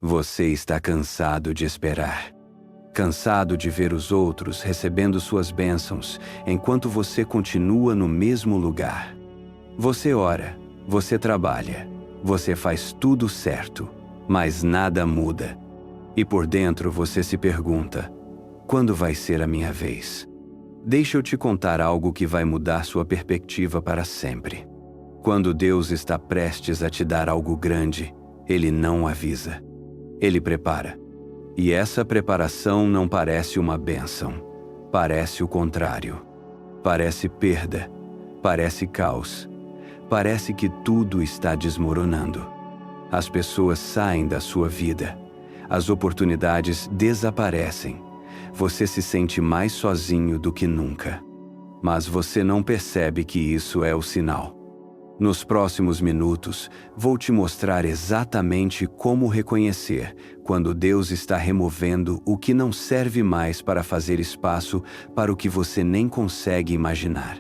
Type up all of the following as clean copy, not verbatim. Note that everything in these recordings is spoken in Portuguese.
Você está cansado de esperar. Cansado de ver os outros recebendo suas bênçãos, enquanto você continua no mesmo lugar. Você ora, você trabalha, você faz tudo certo, mas nada muda. E por dentro você se pergunta: quando vai ser a minha vez? Deixa eu te contar algo que vai mudar sua perspectiva para sempre. Quando Deus está prestes a te dar algo grande, Ele não avisa. Ele prepara. E essa preparação não parece uma bênção. Parece o contrário. Parece perda. Parece caos. Parece que tudo está desmoronando. As pessoas saem da sua vida. As oportunidades desaparecem. Você se sente mais sozinho do que nunca. Mas você não percebe que isso é o sinal. Nos próximos minutos, vou te mostrar exatamente como reconhecer quando Deus está removendo o que não serve mais para fazer espaço para o que você nem consegue imaginar.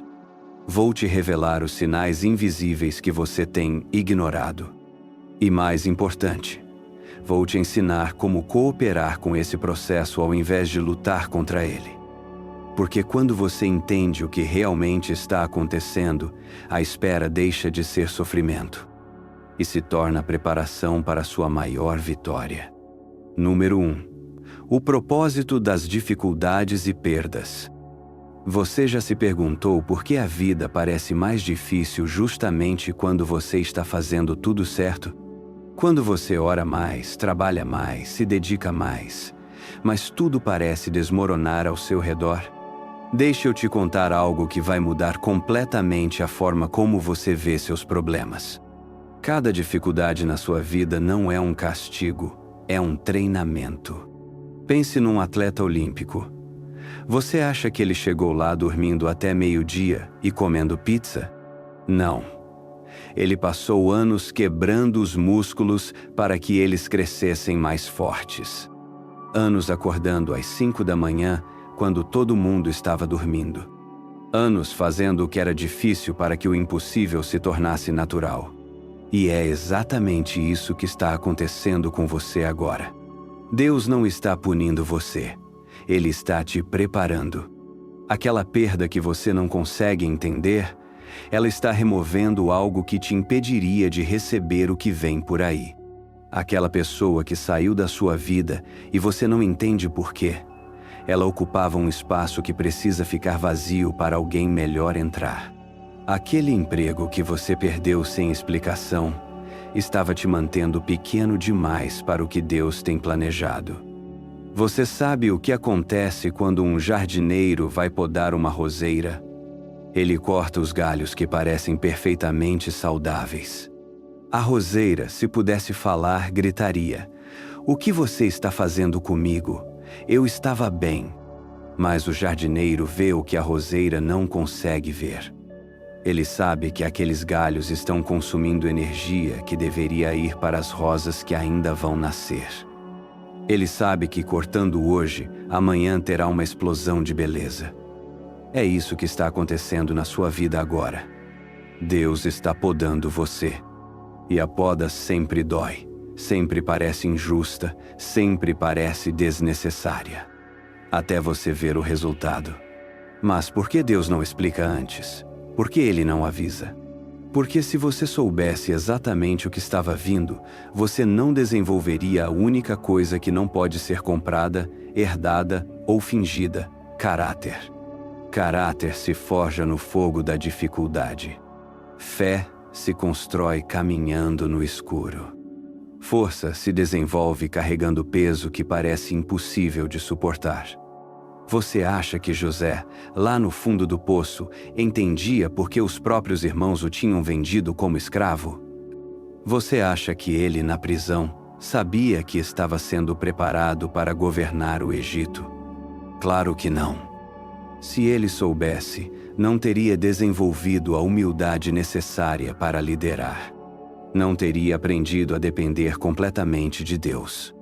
Vou te revelar os sinais invisíveis que você tem ignorado. E mais importante, vou te ensinar como cooperar com esse processo ao invés de lutar contra ele. Porque quando você entende o que realmente está acontecendo, a espera deixa de ser sofrimento e se torna preparação para a sua maior vitória. Número 1. O propósito das dificuldades e perdas. Você já se perguntou por que a vida parece mais difícil justamente quando você está fazendo tudo certo? Quando você ora mais, trabalha mais, se dedica mais, mas tudo parece desmoronar ao seu redor? Deixa eu te contar algo que vai mudar completamente a forma como você vê seus problemas. Cada dificuldade na sua vida não é um castigo, é um treinamento. Pense num atleta olímpico. Você acha que ele chegou lá dormindo até meio-dia e comendo pizza? Não. Ele passou anos quebrando os músculos para que eles crescessem mais fortes. Anos acordando às 5 da manhã, quando todo mundo estava dormindo. Anos fazendo o que era difícil para que o impossível se tornasse natural. E é exatamente isso que está acontecendo com você agora. Deus não está punindo você. Ele está te preparando. Aquela perda que você não consegue entender, ela está removendo algo que te impediria de receber o que vem por aí. Aquela pessoa que saiu da sua vida e você não entende por quê. Ela ocupava um espaço que precisa ficar vazio para alguém melhor entrar. Aquele emprego que você perdeu sem explicação estava te mantendo pequeno demais para o que Deus tem planejado. Você sabe o que acontece quando um jardineiro vai podar uma roseira? Ele corta os galhos que parecem perfeitamente saudáveis. A roseira, se pudesse falar, gritaria: "O que você está fazendo comigo? Eu estava bem." Mas o jardineiro vê o que a roseira não consegue ver. Ele sabe que aqueles galhos estão consumindo energia que deveria ir para as rosas que ainda vão nascer. Ele sabe que cortando hoje, amanhã terá uma explosão de beleza. É isso que está acontecendo na sua vida agora. Deus está podando você. E a poda sempre dói, sempre parece injusta, sempre parece desnecessária. Até você ver o resultado. Mas por que Deus não explica antes? Por que Ele não avisa? Porque se você soubesse exatamente o que estava vindo, você não desenvolveria a única coisa que não pode ser comprada, herdada ou fingida: caráter. Caráter se forja no fogo da dificuldade. Fé se constrói caminhando no escuro. Força se desenvolve carregando peso que parece impossível de suportar. Você acha que José, lá no fundo do poço, entendia por que os próprios irmãos o tinham vendido como escravo? Você acha que ele, na prisão, sabia que estava sendo preparado para governar o Egito? Claro que não. Se ele soubesse, não teria desenvolvido a humildade necessária para liderar. Não teria aprendido a depender completamente de Deus.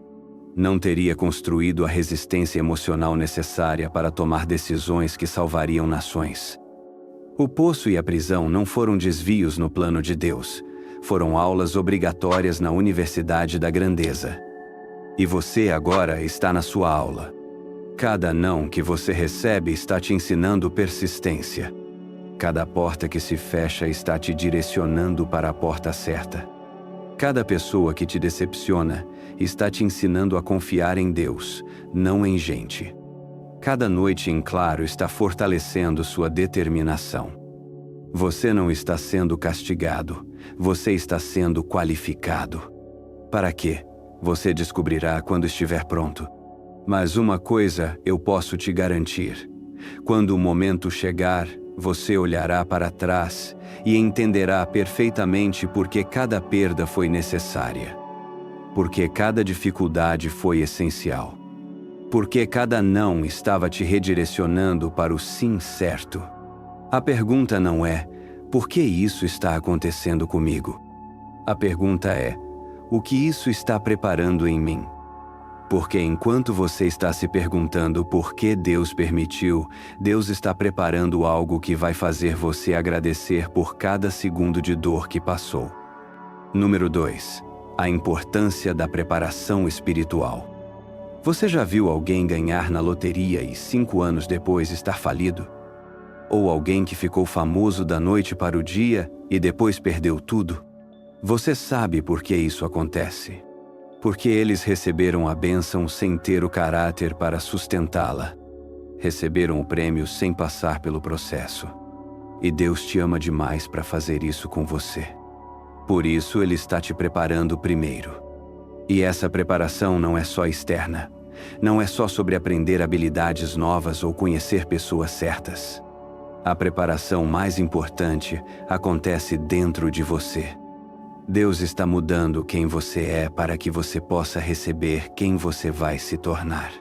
Não teria construído a resistência emocional necessária para tomar decisões que salvariam nações. O poço e a prisão não foram desvios no plano de Deus, foram aulas obrigatórias na Universidade da Grandeza. E você agora está na sua aula. Cada não que você recebe está te ensinando persistência. Cada porta que se fecha está te direcionando para a porta certa. Cada pessoa que te decepciona está te ensinando a confiar em Deus, não em gente. Cada noite em claro está fortalecendo sua determinação. Você não está sendo castigado, você está sendo qualificado. Para quê? Você descobrirá quando estiver pronto. Mas uma coisa eu posso te garantir: quando o momento chegar, você olhará para trás e entenderá perfeitamente por que cada perda foi necessária. Porque cada dificuldade foi essencial. Porque cada não estava te redirecionando para o sim certo. A pergunta não é: por que isso está acontecendo comigo? A pergunta é: o que isso está preparando em mim? Porque enquanto você está se perguntando por que Deus permitiu, Deus está preparando algo que vai fazer você agradecer por cada segundo de dor que passou. Número 2. A importância da preparação espiritual. Você já viu alguém ganhar na loteria e 5 anos depois estar falido? Ou alguém que ficou famoso da noite para o dia e depois perdeu tudo? Você sabe por que isso acontece. Porque eles receberam a bênção sem ter o caráter para sustentá-la. Receberam o prêmio sem passar pelo processo. E Deus te ama demais para fazer isso com você. Por isso Ele está te preparando primeiro. E essa preparação não é só externa. Não é só sobre aprender habilidades novas ou conhecer pessoas certas. A preparação mais importante acontece dentro de você. Deus está mudando quem você é para que você possa receber quem você vai se tornar.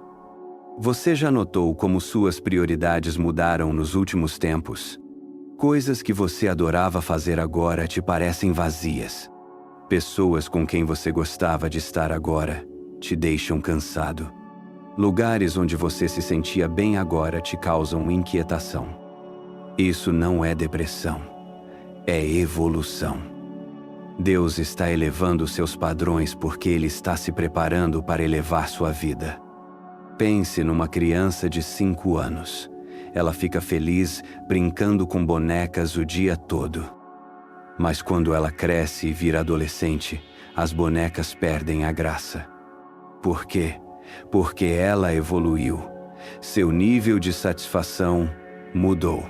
Você já notou como suas prioridades mudaram nos últimos tempos? Coisas que você adorava fazer agora te parecem vazias. Pessoas com quem você gostava de estar agora te deixam cansado. Lugares onde você se sentia bem agora te causam inquietação. Isso não é depressão, é evolução. Deus está elevando seus padrões porque Ele está se preparando para elevar sua vida. Pense numa criança de 5 anos. Ela fica feliz brincando com bonecas o dia todo. Mas quando ela cresce e vira adolescente, as bonecas perdem a graça. Por quê? Porque ela evoluiu. Seu nível de satisfação mudou.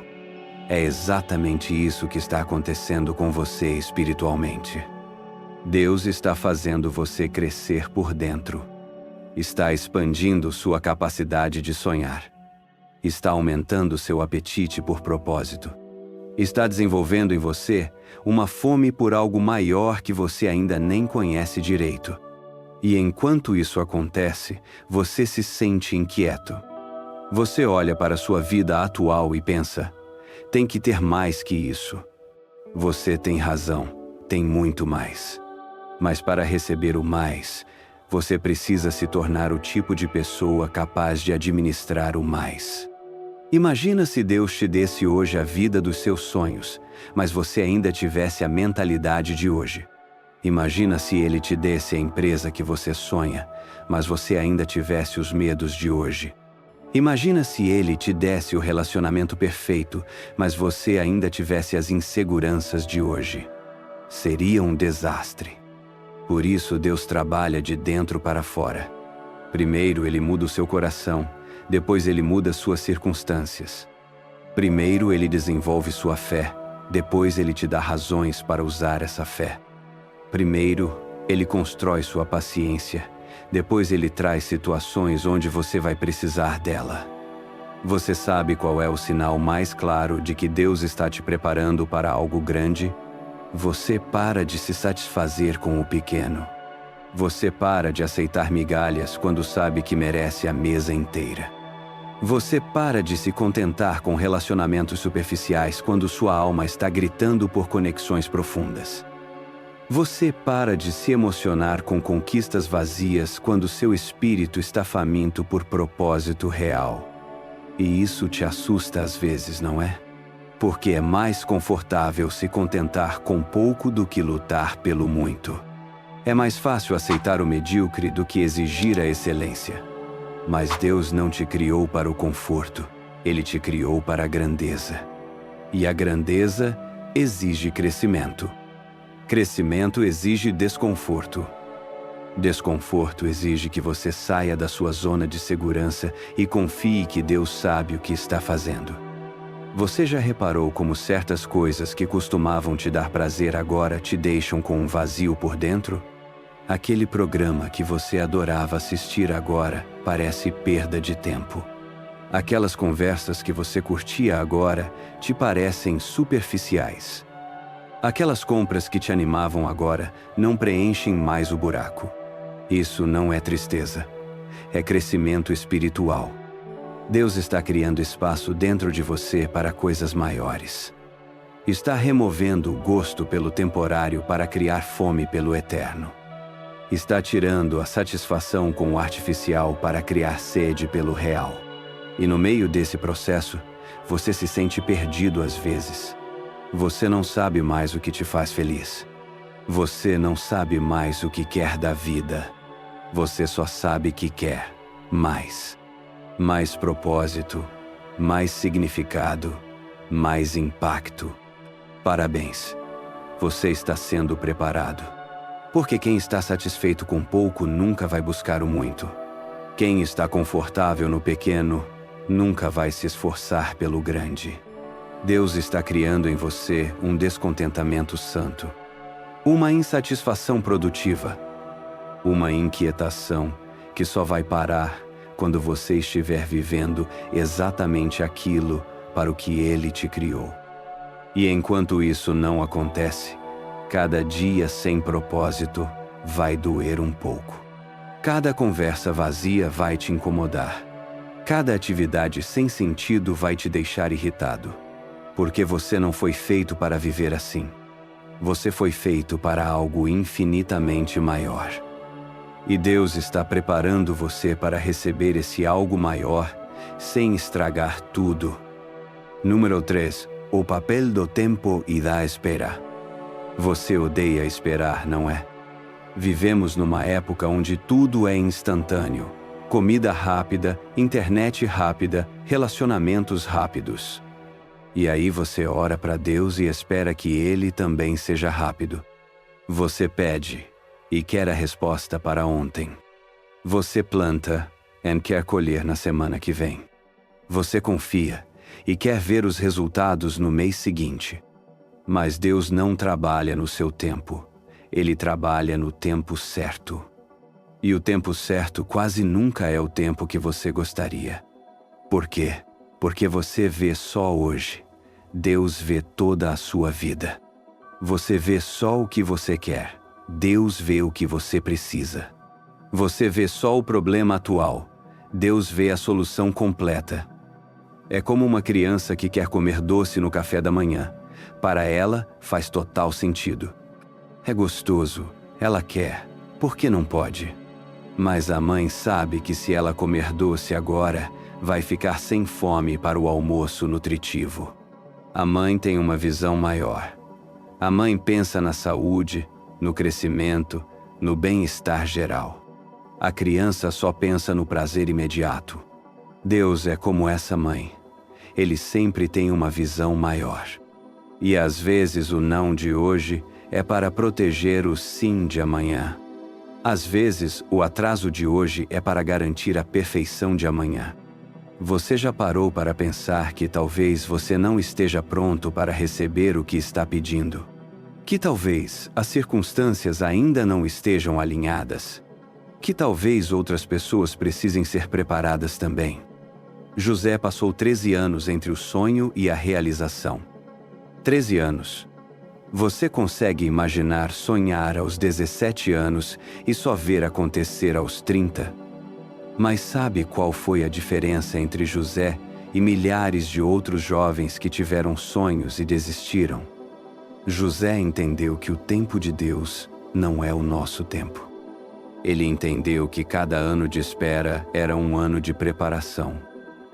É exatamente isso que está acontecendo com você espiritualmente. Deus está fazendo você crescer por dentro. Está expandindo sua capacidade de sonhar. Está aumentando seu apetite por propósito. Está desenvolvendo em você uma fome por algo maior que você ainda nem conhece direito. E enquanto isso acontece, você se sente inquieto. Você olha para sua vida atual e pensa: tem que ter mais que isso. Você tem razão, tem muito mais. Mas para receber o mais, você precisa se tornar o tipo de pessoa capaz de administrar o mais. Imagina se Deus te desse hoje a vida dos seus sonhos, mas você ainda tivesse a mentalidade de hoje. Imagina se Ele te desse a empresa que você sonha, mas você ainda tivesse os medos de hoje. Imagina se Ele te desse o relacionamento perfeito, mas você ainda tivesse as inseguranças de hoje. Seria um desastre. Por isso Deus trabalha de dentro para fora. Primeiro Ele muda o seu coração, depois Ele muda suas circunstâncias. Primeiro Ele desenvolve sua fé, depois Ele te dá razões para usar essa fé. Primeiro Ele constrói sua paciência, depois Ele traz situações onde você vai precisar dela. Você sabe qual é o sinal mais claro de que Deus está te preparando para algo grande? Você para de se satisfazer com o pequeno. Você para de aceitar migalhas quando sabe que merece a mesa inteira. Você para de se contentar com relacionamentos superficiais quando sua alma está gritando por conexões profundas. Você para de se emocionar com conquistas vazias quando seu espírito está faminto por propósito real. E isso te assusta às vezes, não é? Porque é mais confortável se contentar com pouco do que lutar pelo muito. É mais fácil aceitar o medíocre do que exigir a excelência. Mas Deus não te criou para o conforto, Ele te criou para a grandeza. E a grandeza exige crescimento. Crescimento exige desconforto. Desconforto exige que você saia da sua zona de segurança e confie que Deus sabe o que está fazendo. Você já reparou como certas coisas que costumavam te dar prazer agora te deixam com um vazio por dentro? Aquele programa que você adorava assistir agora parece perda de tempo. Aquelas conversas que você curtia agora te parecem superficiais. Aquelas compras que te animavam agora não preenchem mais o buraco. Isso não é tristeza, é crescimento espiritual. Deus está criando espaço dentro de você para coisas maiores. Está removendo o gosto pelo temporário para criar fome pelo eterno. Está tirando a satisfação com o artificial para criar sede pelo real. E no meio desse processo, você se sente perdido às vezes. Você não sabe mais o que te faz feliz. Você não sabe mais o que quer da vida. Você só sabe que quer mais. Mais propósito, mais significado, mais impacto. Parabéns. Você está sendo preparado. Porque quem está satisfeito com pouco nunca vai buscar o muito. Quem está confortável no pequeno nunca vai se esforçar pelo grande. Deus está criando em você um descontentamento santo, uma insatisfação produtiva, uma inquietação que só vai parar quando você estiver vivendo exatamente aquilo para o que Ele te criou. E enquanto isso não acontece, cada dia sem propósito vai doer um pouco. Cada conversa vazia vai te incomodar. Cada atividade sem sentido vai te deixar irritado. Porque você não foi feito para viver assim. Você foi feito para algo infinitamente maior. E Deus está preparando você para receber esse algo maior sem estragar tudo. Número 3. O papel do tempo e da espera. Você odeia esperar, não é? Vivemos numa época onde tudo é instantâneo. Comida rápida, internet rápida, relacionamentos rápidos. E aí você ora para Deus e espera que Ele também seja rápido. Você pede e quer a resposta para ontem. Você planta e quer colher na semana que vem. Você confia e quer ver os resultados no mês seguinte. Mas Deus não trabalha no seu tempo. Ele trabalha no tempo certo. E o tempo certo quase nunca é o tempo que você gostaria. Por quê? Porque você vê só hoje. Deus vê toda a sua vida. Você vê só o que você quer. Deus vê o que você precisa. Você vê só o problema atual. Deus vê a solução completa. É como uma criança que quer comer doce no café da manhã. Para ela, faz total sentido. É gostoso, ela quer, por que não pode? Mas a mãe sabe que se ela comer doce agora, vai ficar sem fome para o almoço nutritivo. A mãe tem uma visão maior. A mãe pensa na saúde, no crescimento, no bem-estar geral. A criança só pensa no prazer imediato. Deus é como essa mãe. Ele sempre tem uma visão maior. E às vezes o não de hoje é para proteger o sim de amanhã. Às vezes, o atraso de hoje é para garantir a perfeição de amanhã. Você já parou para pensar que talvez você não esteja pronto para receber o que está pedindo? Que talvez as circunstâncias ainda não estejam alinhadas? Que talvez outras pessoas precisem ser preparadas também? José passou 13 anos entre o sonho e a realização. 13 anos. Você consegue imaginar sonhar aos 17 anos e só ver acontecer aos 30? Mas sabe qual foi a diferença entre José e milhares de outros jovens que tiveram sonhos e desistiram? José entendeu que o tempo de Deus não é o nosso tempo. Ele entendeu que cada ano de espera era um ano de preparação.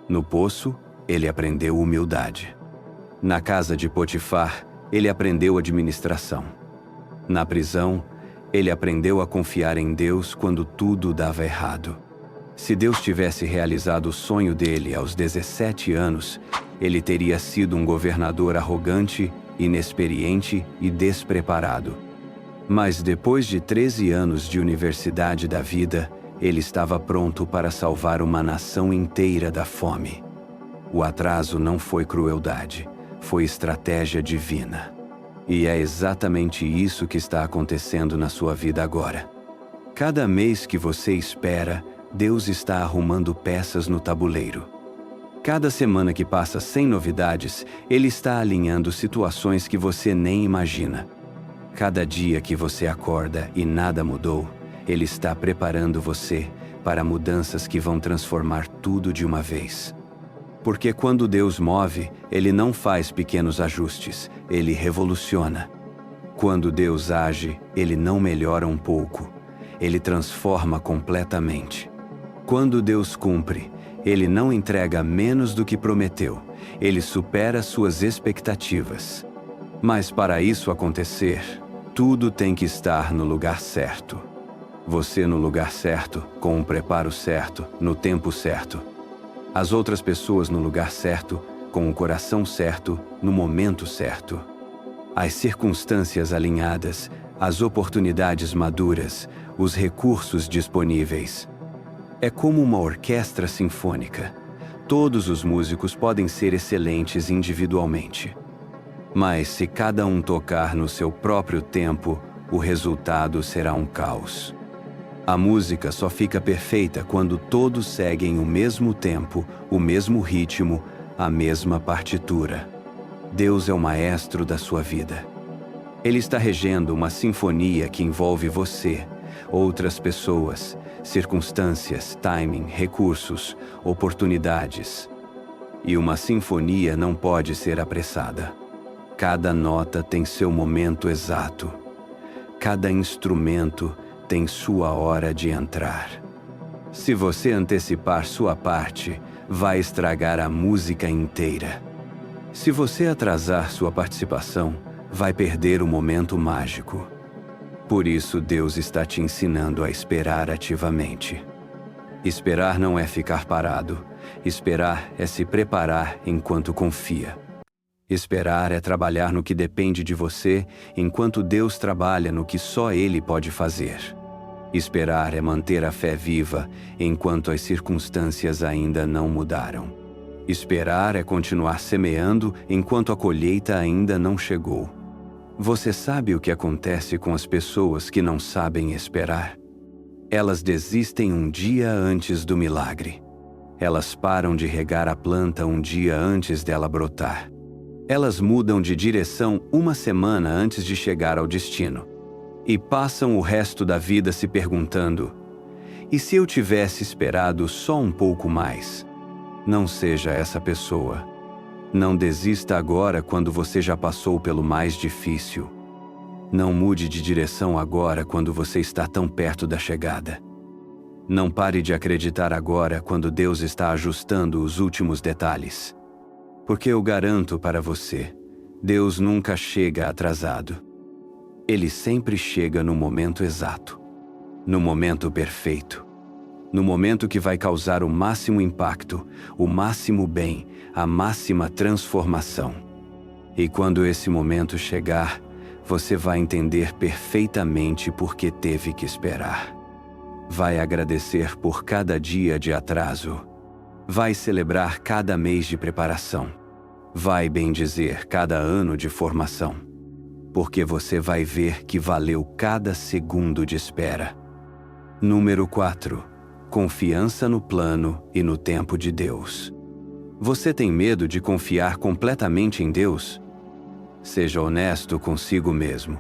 No poço, ele aprendeu humildade. Na casa de Potifar, ele aprendeu administração. Na prisão, Ele aprendeu a confiar em Deus quando tudo dava errado. Se Deus tivesse realizado o sonho dele aos 17 anos, ele teria sido um governador arrogante, inexperiente e despreparado. Mas depois de 13 anos de universidade da vida, ele estava pronto para salvar uma nação inteira da fome. O atraso não foi crueldade, foi estratégia divina. E é exatamente isso que está acontecendo na sua vida agora. Cada mês que você espera, Deus está arrumando peças no tabuleiro. Cada semana que passa sem novidades, Ele está alinhando situações que você nem imagina. Cada dia que você acorda e nada mudou, Ele está preparando você para mudanças que vão transformar tudo de uma vez. Porque quando Deus move, Ele não faz pequenos ajustes, Ele revoluciona. Quando Deus age, Ele não melhora um pouco, Ele transforma completamente. Quando Deus cumpre, Ele não entrega menos do que prometeu, Ele supera suas expectativas. Mas para isso acontecer, tudo tem que estar no lugar certo. Você no lugar certo, com o preparo certo, no tempo certo. As outras pessoas no lugar certo, com o coração certo, no momento certo. As circunstâncias alinhadas, as oportunidades maduras, os recursos disponíveis. É como uma orquestra sinfônica. Todos os músicos podem ser excelentes individualmente. Mas se cada um tocar no seu próprio tempo, o resultado será um caos. A música só fica perfeita quando todos seguem o mesmo tempo, o mesmo ritmo, a mesma partitura. Deus é o maestro da sua vida. Ele está regendo uma sinfonia que envolve você, outras pessoas, circunstâncias, timing, recursos, oportunidades. E uma sinfonia não pode ser apressada. Cada nota tem seu momento exato. Cada instrumento tem sua hora de entrar. Se você antecipar sua parte, vai estragar a música inteira. Se você atrasar sua participação, vai perder o momento mágico. Por isso, Deus está te ensinando a esperar ativamente. Esperar não é ficar parado. Esperar é se preparar enquanto confia. Esperar é trabalhar no que depende de você, enquanto Deus trabalha no que só Ele pode fazer. Esperar é manter a fé viva, enquanto as circunstâncias ainda não mudaram. Esperar é continuar semeando, enquanto a colheita ainda não chegou. Você sabe o que acontece com as pessoas que não sabem esperar? Elas desistem um dia antes do milagre. Elas param de regar a planta um dia antes dela brotar. Elas mudam de direção uma semana antes de chegar ao destino. E passam o resto da vida se perguntando: e se eu tivesse esperado só um pouco mais? Não seja essa pessoa. Não desista agora quando você já passou pelo mais difícil. Não mude de direção agora quando você está tão perto da chegada. Não pare de acreditar agora quando Deus está ajustando os últimos detalhes. Porque eu garanto para você, Deus nunca chega atrasado. Ele sempre chega no momento exato, no momento perfeito, no momento que vai causar o máximo impacto, o máximo bem, a máxima transformação. E quando esse momento chegar, você vai entender perfeitamente por que teve que esperar. Vai agradecer por cada dia de atraso. Vai celebrar cada mês de preparação. Vai bendizer cada ano de formação. Porque você vai ver que valeu cada segundo de espera. Número 4. Confiança no plano e no tempo de Deus. Você tem medo de confiar completamente em Deus? Seja honesto consigo mesmo.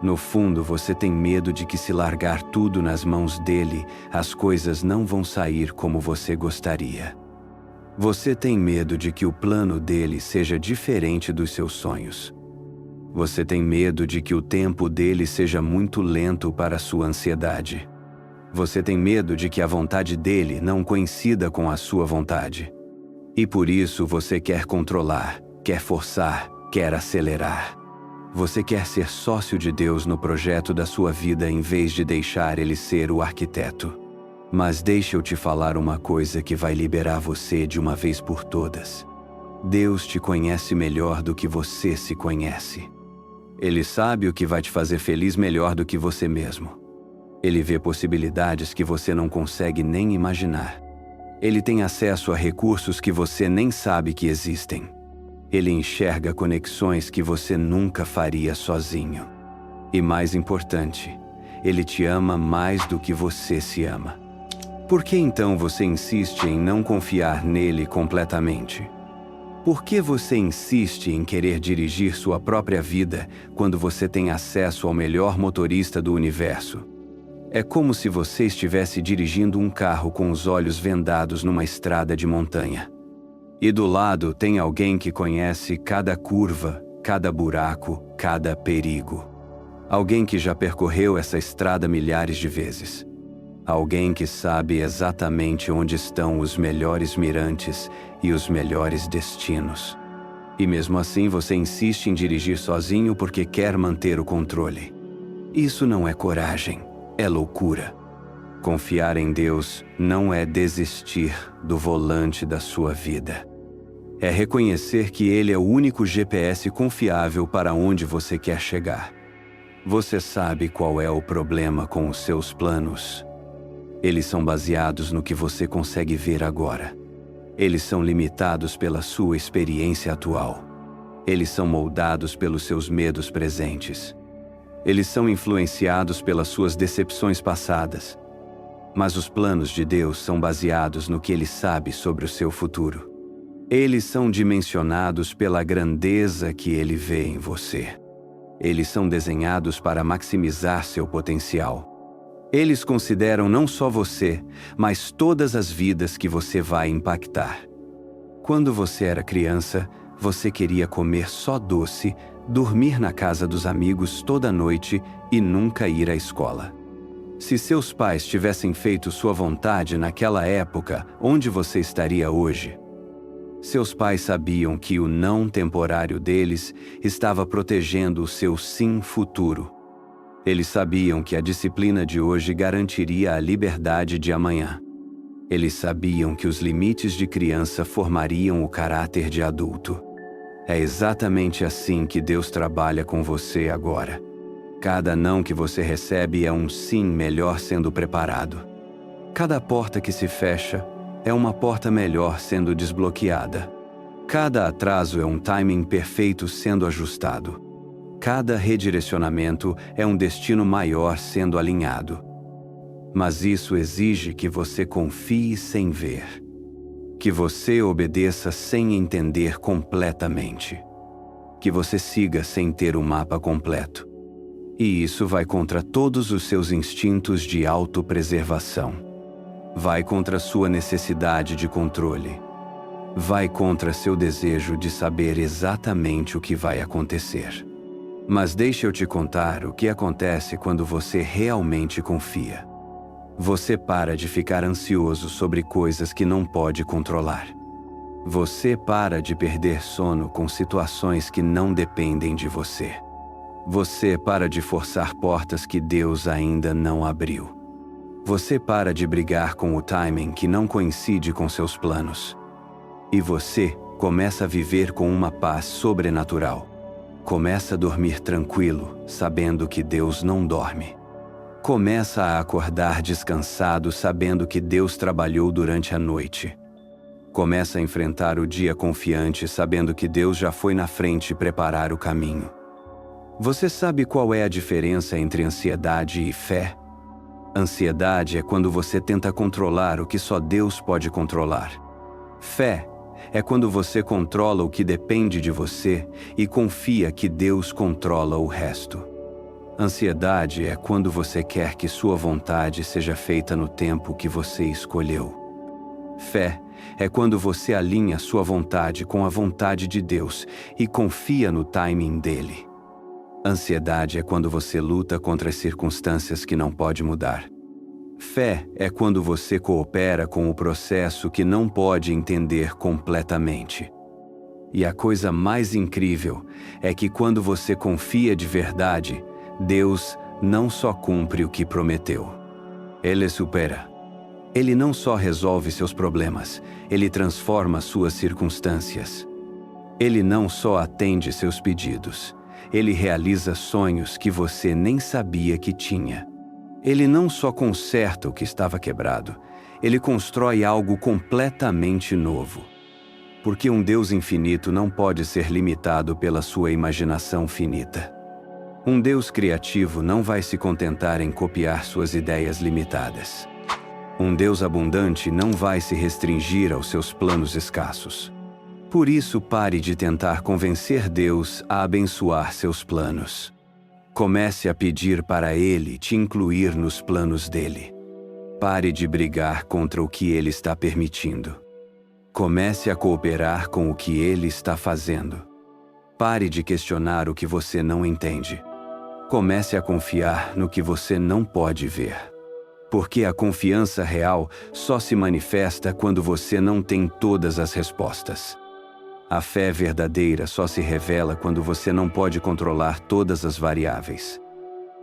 No fundo, você tem medo de que, se largar tudo nas mãos dele, as coisas não vão sair como você gostaria. Você tem medo de que o plano dele seja diferente dos seus sonhos. Você tem medo de que o tempo dele seja muito lento para a sua ansiedade. Você tem medo de que a vontade dele não coincida com a sua vontade. E por isso você quer controlar, quer forçar, quer acelerar. Você quer ser sócio de Deus no projeto da sua vida em vez de deixar Ele ser o arquiteto. Mas deixa eu te falar uma coisa que vai liberar você de uma vez por todas. Deus te conhece melhor do que você se conhece. Ele sabe o que vai te fazer feliz melhor do que você mesmo. Ele vê possibilidades que você não consegue nem imaginar. Ele tem acesso a recursos que você nem sabe que existem. Ele enxerga conexões que você nunca faria sozinho. E mais importante, Ele te ama mais do que você se ama. Por que então você insiste em não confiar nele completamente? Por que você insiste em querer dirigir sua própria vida quando você tem acesso ao melhor motorista do universo? É como se você estivesse dirigindo um carro com os olhos vendados numa estrada de montanha. E do lado tem alguém que conhece cada curva, cada buraco, cada perigo. Alguém que já percorreu essa estrada milhares de vezes. Alguém que sabe exatamente onde estão os melhores mirantes e os melhores destinos. E mesmo assim você insiste em dirigir sozinho porque quer manter o controle. Isso não é coragem, é loucura. Confiar em Deus não é desistir do volante da sua vida. É reconhecer que Ele é o único GPS confiável para onde você quer chegar. Você sabe qual é o problema com os seus planos? Eles são baseados no que você consegue ver agora. Eles são limitados pela sua experiência atual. Eles são moldados pelos seus medos presentes. Eles são influenciados pelas suas decepções passadas. Mas os planos de Deus são baseados no que Ele sabe sobre o seu futuro. Eles são dimensionados pela grandeza que Ele vê em você. Eles são desenhados para maximizar seu potencial. Eles consideram não só você, mas todas as vidas que você vai impactar. Quando você era criança, você queria comer só doce, dormir na casa dos amigos toda noite e nunca ir à escola. Se seus pais tivessem feito sua vontade naquela época, onde você estaria hoje? Seus pais sabiam que o não temporário deles estava protegendo o seu sim futuro. Eles sabiam que a disciplina de hoje garantiria a liberdade de amanhã. Eles sabiam que os limites de criança formariam o caráter de adulto. É exatamente assim que Deus trabalha com você agora. Cada não que você recebe é um sim melhor sendo preparado. Cada porta que se fecha é uma porta melhor sendo desbloqueada. Cada atraso é um timing perfeito sendo ajustado. Cada redirecionamento é um destino maior sendo alinhado. Mas isso exige que você confie sem ver. Que você obedeça sem entender completamente. Que você siga sem ter o mapa completo. E isso vai contra todos os seus instintos de autopreservação. Vai contra sua necessidade de controle. Vai contra seu desejo de saber exatamente o que vai acontecer. Mas deixa eu te contar o que acontece quando você realmente confia. Você para de ficar ansioso sobre coisas que não pode controlar. Você para de perder sono com situações que não dependem de você. Você para de forçar portas que Deus ainda não abriu. Você para de brigar com o timing que não coincide com seus planos. E você começa a viver com uma paz sobrenatural. Começa a dormir tranquilo, sabendo que Deus não dorme. Começa a acordar descansado, sabendo que Deus trabalhou durante a noite. Começa a enfrentar o dia confiante, sabendo que Deus já foi na frente preparar o caminho. Você sabe qual é a diferença entre ansiedade e fé? Ansiedade é quando você tenta controlar o que só Deus pode controlar. Fé é quando você controla o que depende de você e confia que Deus controla o resto. Ansiedade é quando você quer que sua vontade seja feita no tempo que você escolheu. Fé é quando você alinha sua vontade com a vontade de Deus e confia no timing dele. Ansiedade é quando você luta contra as circunstâncias que não pode mudar. Fé é quando você coopera com o processo que não pode entender completamente. E a coisa mais incrível é que quando você confia de verdade, Deus não só cumpre o que prometeu. Ele supera. Ele não só resolve seus problemas, ele transforma suas circunstâncias. Ele não só atende seus pedidos, ele realiza sonhos que você nem sabia que tinha. Ele não só conserta o que estava quebrado, ele constrói algo completamente novo. Porque um Deus infinito não pode ser limitado pela sua imaginação finita. Um Deus criativo não vai se contentar em copiar suas ideias limitadas. Um Deus abundante não vai se restringir aos seus planos escassos. Por isso, pare de tentar convencer Deus a abençoar seus planos. Comece a pedir para Ele te incluir nos planos dele. Pare de brigar contra o que Ele está permitindo. Comece a cooperar com o que Ele está fazendo. Pare de questionar o que você não entende. Comece a confiar no que você não pode ver. Porque a confiança real só se manifesta quando você não tem todas as respostas. A fé verdadeira só se revela quando você não pode controlar todas as variáveis.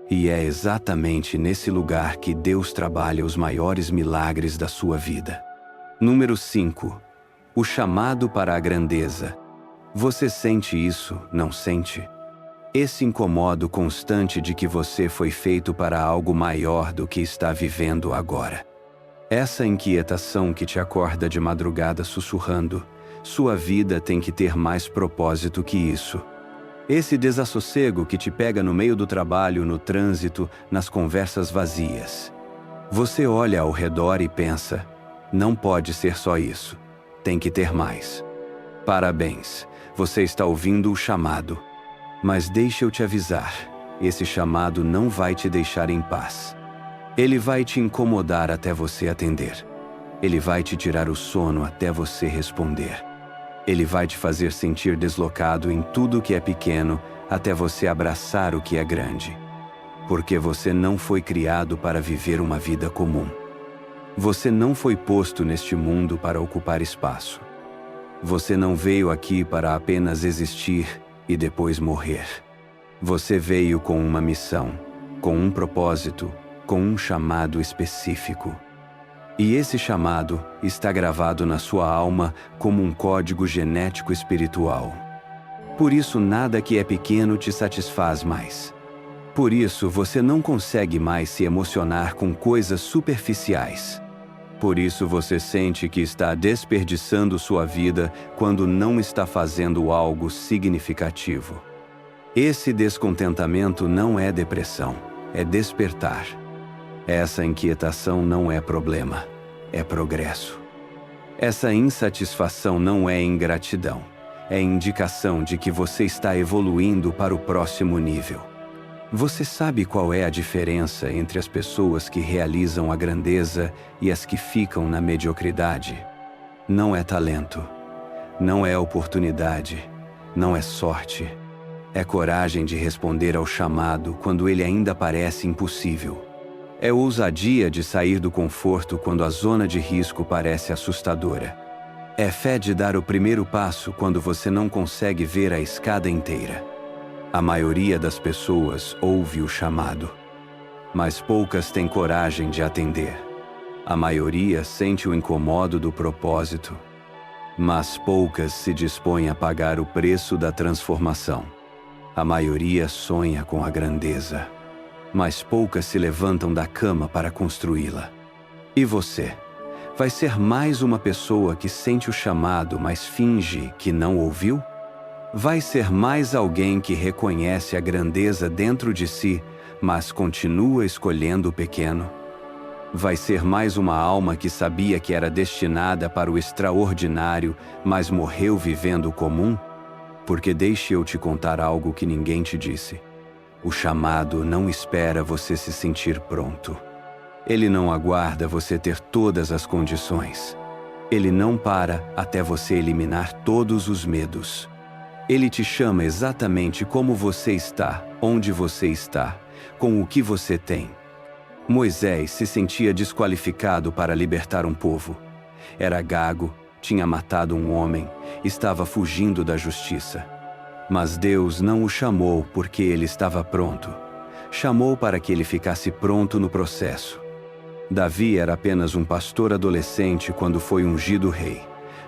E é exatamente nesse lugar que Deus trabalha os maiores milagres da sua vida. Número 5. O chamado para a grandeza. Você sente isso, não sente? Esse incomodo constante de que você foi feito para algo maior do que está vivendo agora. Essa inquietação que te acorda de madrugada sussurrando, sua vida tem que ter mais propósito que isso. Esse desassossego que te pega no meio do trabalho, no trânsito, nas conversas vazias. Você olha ao redor e pensa, não pode ser só isso, tem que ter mais. Parabéns, você está ouvindo o chamado. Mas deixa eu te avisar, esse chamado não vai te deixar em paz. Ele vai te incomodar até você atender. Ele vai te tirar o sono até você responder. Ele vai te fazer sentir deslocado em tudo que é pequeno até você abraçar o que é grande. Porque você não foi criado para viver uma vida comum. Você não foi posto neste mundo para ocupar espaço. Você não veio aqui para apenas existir e depois morrer. Você veio com uma missão, com um propósito, com um chamado específico. E esse chamado está gravado na sua alma como um código genético espiritual. Por isso nada que é pequeno te satisfaz mais. Por isso você não consegue mais se emocionar com coisas superficiais. Por isso você sente que está desperdiçando sua vida quando não está fazendo algo significativo. Esse descontentamento não é depressão, é despertar. Essa inquietação não é problema, é progresso. Essa insatisfação não é ingratidão, é indicação de que você está evoluindo para o próximo nível. Você sabe qual é a diferença entre as pessoas que realizam a grandeza e as que ficam na mediocridade? Não é talento, não é oportunidade, não é sorte. É coragem de responder ao chamado quando ele ainda parece impossível. É ousadia de sair do conforto quando a zona de risco parece assustadora. É fé de dar o primeiro passo quando você não consegue ver a escada inteira. A maioria das pessoas ouve o chamado, mas poucas têm coragem de atender. A maioria sente o incomodo do propósito, mas poucas se dispõem a pagar o preço da transformação. A maioria sonha com a grandeza, mas poucas se levantam da cama para construí-la. E você? Vai ser mais uma pessoa que sente o chamado, mas finge que não ouviu? Vai ser mais alguém que reconhece a grandeza dentro de si, mas continua escolhendo o pequeno? Vai ser mais uma alma que sabia que era destinada para o extraordinário, mas morreu vivendo o comum? Porque deixe eu te contar algo que ninguém te disse. O chamado não espera você se sentir pronto. Ele não aguarda você ter todas as condições. Ele não para até você eliminar todos os medos. Ele te chama exatamente como você está, onde você está, com o que você tem. Moisés se sentia desqualificado para libertar um povo. Era gago, tinha matado um homem estava fugindo da justiça. Mas Deus não o chamou porque ele estava pronto. Chamou para que ele ficasse pronto no processo. Davi era apenas um pastor adolescente quando foi ungido rei.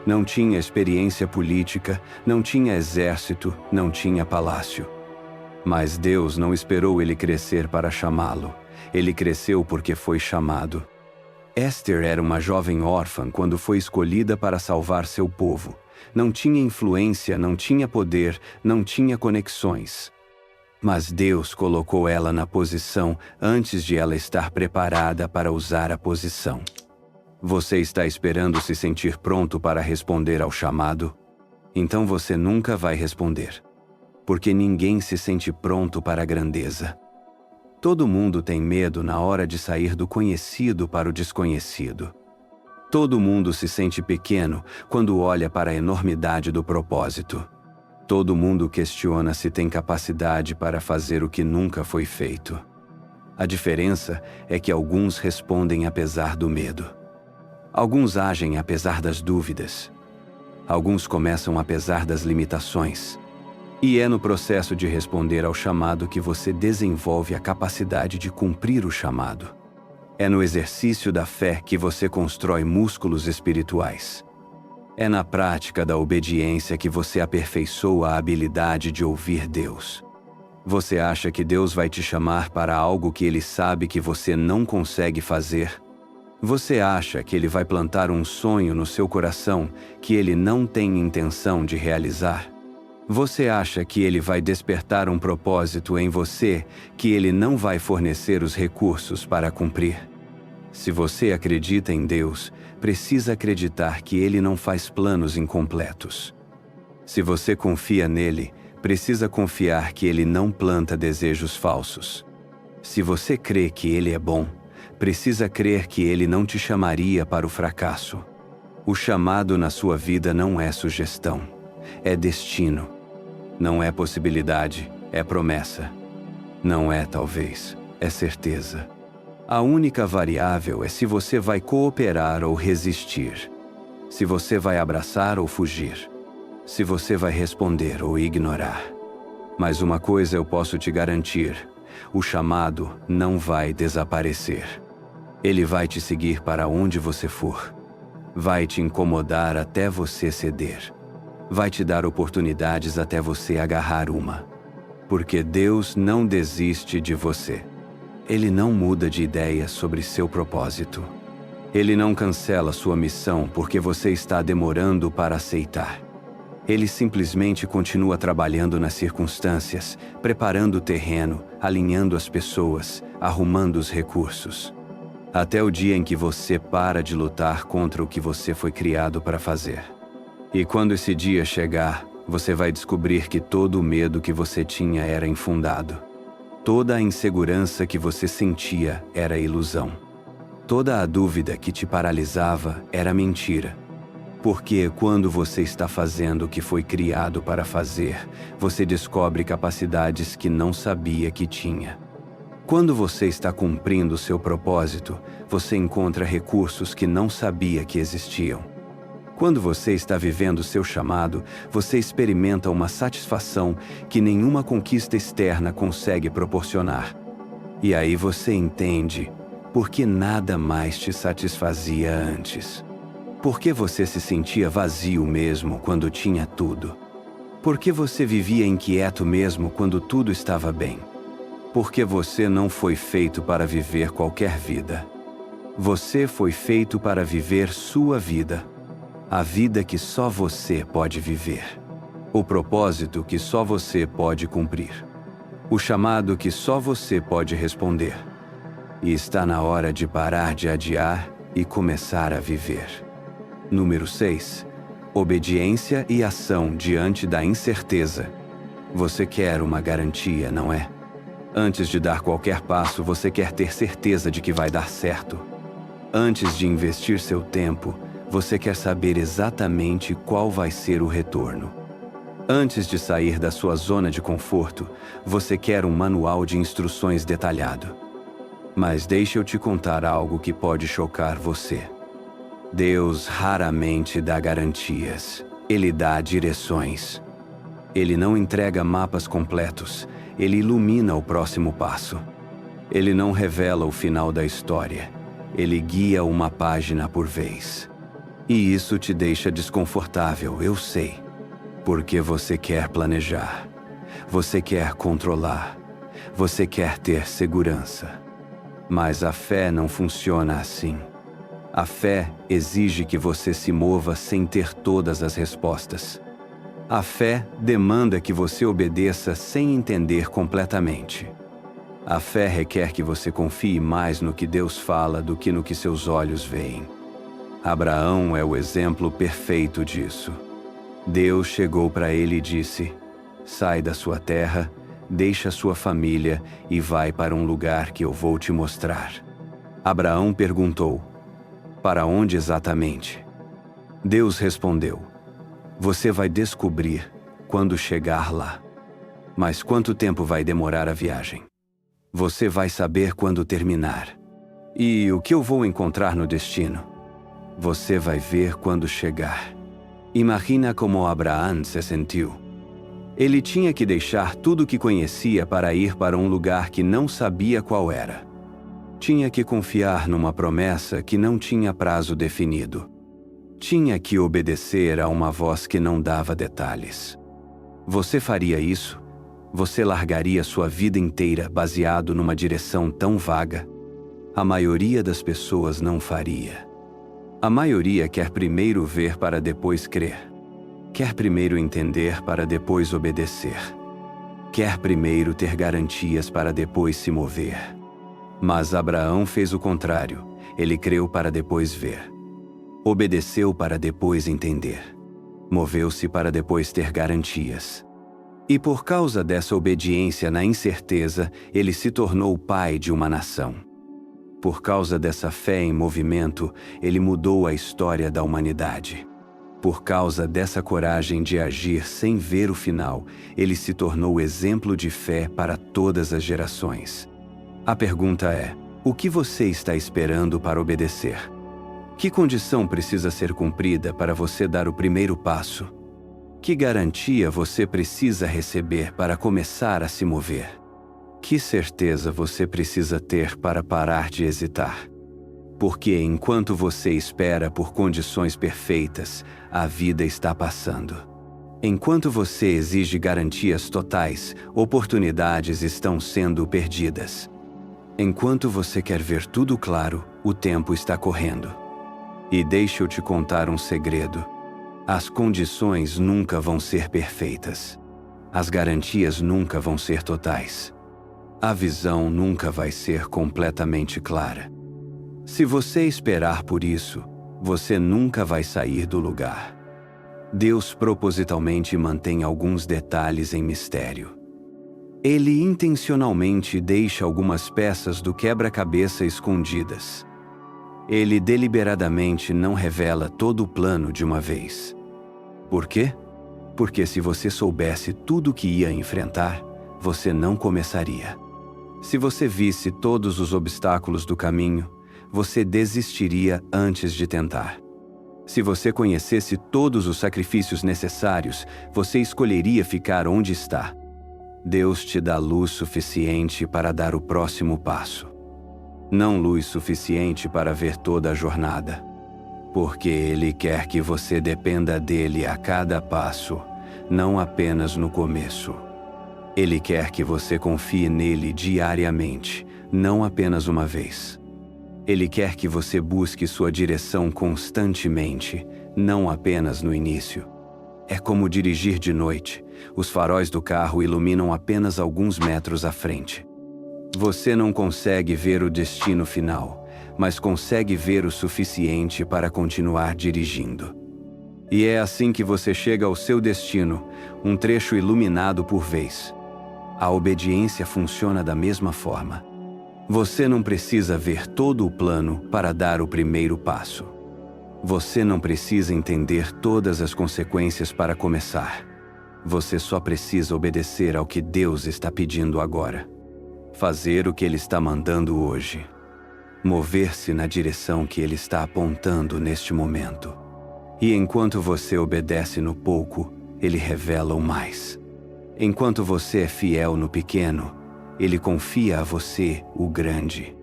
Não tinha experiência política, não tinha exército, não tinha palácio. Mas Deus não esperou ele crescer para chamá-lo. Ele cresceu porque foi chamado. Esther era uma jovem órfã quando foi escolhida para salvar seu povo. Não tinha influência, não tinha poder, não tinha conexões. Mas Deus colocou ela na posição antes de ela estar preparada para usar a posição. Você está esperando se sentir pronto para responder ao chamado? Então você nunca vai responder. Porque ninguém se sente pronto para a grandeza. Todo mundo tem medo na hora de sair do conhecido para o desconhecido. Todo mundo se sente pequeno quando olha para a enormidade do propósito. Todo mundo questiona se tem capacidade para fazer o que nunca foi feito. A diferença é que alguns respondem apesar do medo. Alguns agem apesar das dúvidas. Alguns começam apesar das limitações. E é no processo de responder ao chamado que você desenvolve a capacidade de cumprir o chamado. É no exercício da fé que você constrói músculos espirituais. É na prática da obediência que você aperfeiçoa a habilidade de ouvir Deus. Você acha que Deus vai te chamar para algo que Ele sabe que você não consegue fazer? Você acha que Ele vai plantar um sonho no seu coração que Ele não tem intenção de realizar? Você acha que Ele vai despertar um propósito em você que Ele não vai fornecer os recursos para cumprir? Se você acredita em Deus, precisa acreditar que Ele não faz planos incompletos. Se você confia nele, precisa confiar que Ele não planta desejos falsos. Se você crê que Ele é bom, precisa crer que Ele não te chamaria para o fracasso. O chamado na sua vida não é sugestão, é destino. Não é possibilidade, é promessa. Não é talvez, é certeza. A única variável é se você vai cooperar ou resistir. Se você vai abraçar ou fugir. Se você vai responder ou ignorar. Mas uma coisa eu posso te garantir: o chamado não vai desaparecer. Ele vai te seguir para onde você for. Vai te incomodar até você ceder. Vai te dar oportunidades até você agarrar uma. Porque Deus não desiste de você. Ele não muda de ideia sobre seu propósito. Ele não cancela sua missão porque você está demorando para aceitar. Ele simplesmente continua trabalhando nas circunstâncias, preparando o terreno, alinhando as pessoas, arrumando os recursos. Até o dia em que você para de lutar contra o que você foi criado para fazer. E quando esse dia chegar, você vai descobrir que todo o medo que você tinha era infundado. Toda a insegurança que você sentia era ilusão. Toda a dúvida que te paralisava era mentira. Porque quando você está fazendo o que foi criado para fazer, você descobre capacidades que não sabia que tinha. Quando você está cumprindo seu propósito, você encontra recursos que não sabia que existiam. Quando você está vivendo seu chamado, você experimenta uma satisfação que nenhuma conquista externa consegue proporcionar. E aí você entende por que nada mais te satisfazia antes. Por que você se sentia vazio mesmo quando tinha tudo? Por que você vivia inquieto mesmo quando tudo estava bem? Porque você não foi feito para viver qualquer vida. Você foi feito para viver sua vida. A vida que só você pode viver. O propósito que só você pode cumprir. O chamado que só você pode responder. E está na hora de parar de adiar e começar a viver. Número 6. Obediência e ação diante da incerteza. Você quer uma garantia, não é? Antes de dar qualquer passo, você quer ter certeza de que vai dar certo. Antes de investir seu tempo, você quer saber exatamente qual vai ser o retorno. Antes de sair da sua zona de conforto, você quer um manual de instruções detalhado. Mas deixe eu te contar algo que pode chocar você. Deus raramente dá garantias. Ele dá direções. Ele não entrega mapas completos, ele ilumina o próximo passo. Ele não revela o final da história, ele guia uma página por vez. E isso te deixa desconfortável, eu sei. Porque você quer planejar, você quer controlar, você quer ter segurança. Mas a fé não funciona assim. A fé exige que você se mova sem ter todas as respostas. A fé demanda que você obedeça sem entender completamente. A fé requer que você confie mais no que Deus fala do que no que seus olhos veem. Abraão é o exemplo perfeito disso. Deus chegou para ele e disse: sai da sua terra, deixa sua família e vai para um lugar que eu vou te mostrar. Abraão perguntou: para onde exatamente? Deus respondeu: você vai descobrir quando chegar lá. Mas quanto tempo vai demorar a viagem? Você vai saber quando terminar. E o que eu vou encontrar no destino? Você vai ver quando chegar. Imagina como Abraão se sentiu. Ele tinha que deixar tudo o que conhecia para ir para um lugar que não sabia qual era. Tinha que confiar numa promessa que não tinha prazo definido. Tinha que obedecer a uma voz que não dava detalhes. Você faria isso? Você largaria sua vida inteira baseado numa direção tão vaga? A maioria das pessoas não faria. A maioria quer primeiro ver para depois crer. Quer primeiro entender para depois obedecer. Quer primeiro ter garantias para depois se mover. Mas Abraão fez o contrário. Ele creu para depois ver. Obedeceu para depois entender. Moveu-se para depois ter garantias. E por causa dessa obediência na incerteza, ele se tornou o pai de uma nação. Por causa dessa fé em movimento, ele mudou a história da humanidade. Por causa dessa coragem de agir sem ver o final, ele se tornou exemplo de fé para todas as gerações. A pergunta é: o que você está esperando para obedecer? Que condição precisa ser cumprida para você dar o primeiro passo? Que garantia você precisa receber para começar a se mover? Que certeza você precisa ter para parar de hesitar? Porque enquanto você espera por condições perfeitas, a vida está passando. Enquanto você exige garantias totais, oportunidades estão sendo perdidas. Enquanto você quer ver tudo claro, o tempo está correndo. E deixa eu te contar um segredo. As condições nunca vão ser perfeitas. As garantias nunca vão ser totais. A visão nunca vai ser completamente clara. Se você esperar por isso, você nunca vai sair do lugar. Deus propositalmente mantém alguns detalhes em mistério. Ele intencionalmente deixa algumas peças do quebra-cabeça escondidas. Ele deliberadamente não revela todo o plano de uma vez. Por quê? Porque se você soubesse tudo o que ia enfrentar, você não começaria. Se você visse todos os obstáculos do caminho, você desistiria antes de tentar. Se você conhecesse todos os sacrifícios necessários, você escolheria ficar onde está. Deus te dá luz suficiente para dar o próximo passo. Não luz suficiente para ver toda a jornada. Porque Ele quer que você dependa dele a cada passo, não apenas no começo. Ele quer que você confie nele diariamente, não apenas uma vez. Ele quer que você busque sua direção constantemente, não apenas no início. É como dirigir de noite. Os faróis do carro iluminam apenas alguns metros à frente. Você não consegue ver o destino final, mas consegue ver o suficiente para continuar dirigindo. E é assim que você chega ao seu destino, um trecho iluminado por vez. A obediência funciona da mesma forma. Você não precisa ver todo o plano para dar o primeiro passo. Você não precisa entender todas as consequências para começar. Você só precisa obedecer ao que Deus está pedindo agora. Fazer o que Ele está mandando hoje. Mover-se na direção que Ele está apontando neste momento. E enquanto você obedece no pouco, Ele revela o mais. Enquanto você é fiel no pequeno, Ele confia a você o grande.